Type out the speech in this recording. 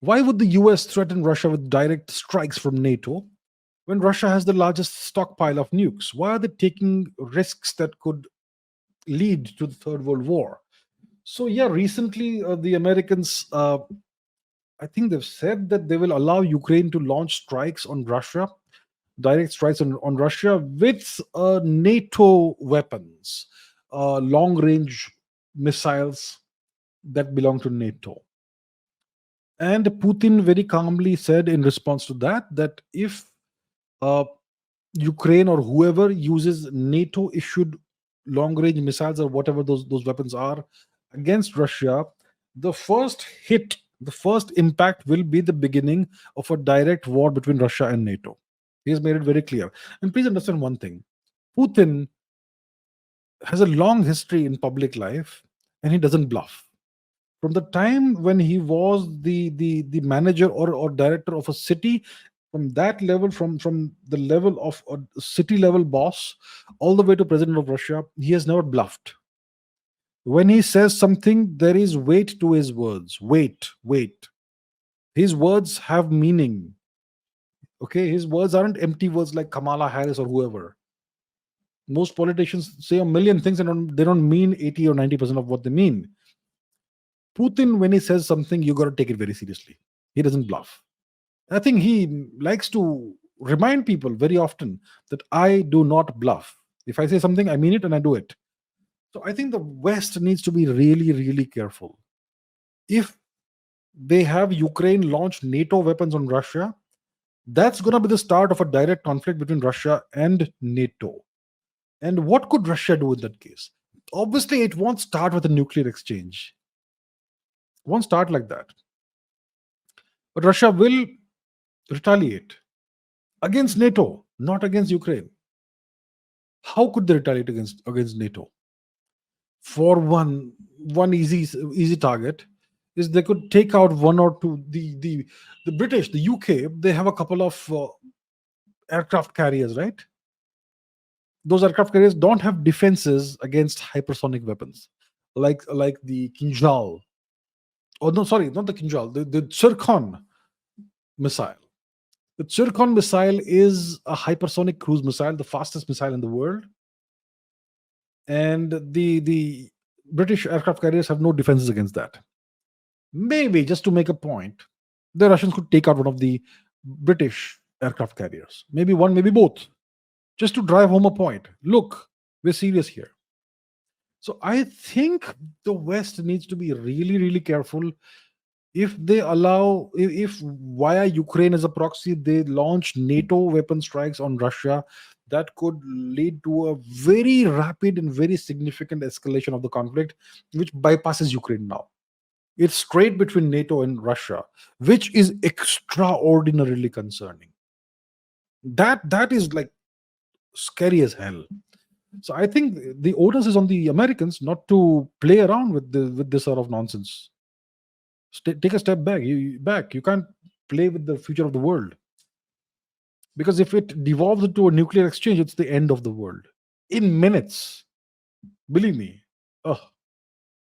Why would the US threaten Russia with direct strikes from NATO when Russia has the largest stockpile of nukes? Why are they taking risks that could lead to the Third World War? So, yeah, recently the Americans, I think they've said that they will allow Ukraine to launch strikes on Russia, direct strikes on Russia with NATO weapons, long range missiles that belong to NATO. And Putin very calmly said in response to that if uh, Ukraine or whoever uses NATO issued long range missiles or whatever those weapons are against Russia, the first hit, the first impact will be the beginning of a direct war between Russia and NATO. He has made it very clear. And please understand one thing: Putin has a long history in public life and he doesn't bluff. From the time when he was the manager or director of a city, from that level, from the level of a city level boss all the way to president of Russia, he has never bluffed. When he says something, there is weight to his words. Weight. His words have meaning. Okay, his words aren't empty words like Kamala Harris or whoever. Most politicians say a million things and they don't mean 80 or 90% of what they mean. Putin, when he says something, you got to take it very seriously. He doesn't bluff. I think he likes to remind people very often that I do not bluff. If I say something, I mean it and I do it. So I think the West needs to be really, really careful. If they have Ukraine launch NATO weapons on Russia, that's going to be the start of a direct conflict between Russia and NATO. And what could Russia do in that case? Obviously, it won't start with a nuclear exchange. It won't start like that. But Russia will retaliate against NATO, not against Ukraine. How could they retaliate against NATO? For one easy target is they could take out one or two. The British, the UK, they have a couple of aircraft carriers, right? Those aircraft carriers don't have defenses against hypersonic weapons, like the Kinjal. Oh no, sorry, not the Kinjal. The Zircon missile. The Zircon missile is a hypersonic cruise missile, the fastest missile in the world. And the British aircraft carriers have no defenses against that. Maybe just to make a point, the Russians could take out one of the British aircraft carriers. Maybe one, maybe both. Just to drive home a point. Look, we're serious here. So I think the West needs to be really, really careful. If they allow, if via Ukraine as a proxy, they launch NATO weapon strikes on Russia, that could lead to a very rapid and very significant escalation of the conflict, which bypasses Ukraine now. It's straight between NATO and Russia, which is extraordinarily concerning. That is like scary as hell. So I think the onus is on the Americans not to play around with this sort of nonsense. Take a step back. You can't play with the future of the world, because if it devolves into a nuclear exchange, it's the end of the world in minutes. Believe me. Oh,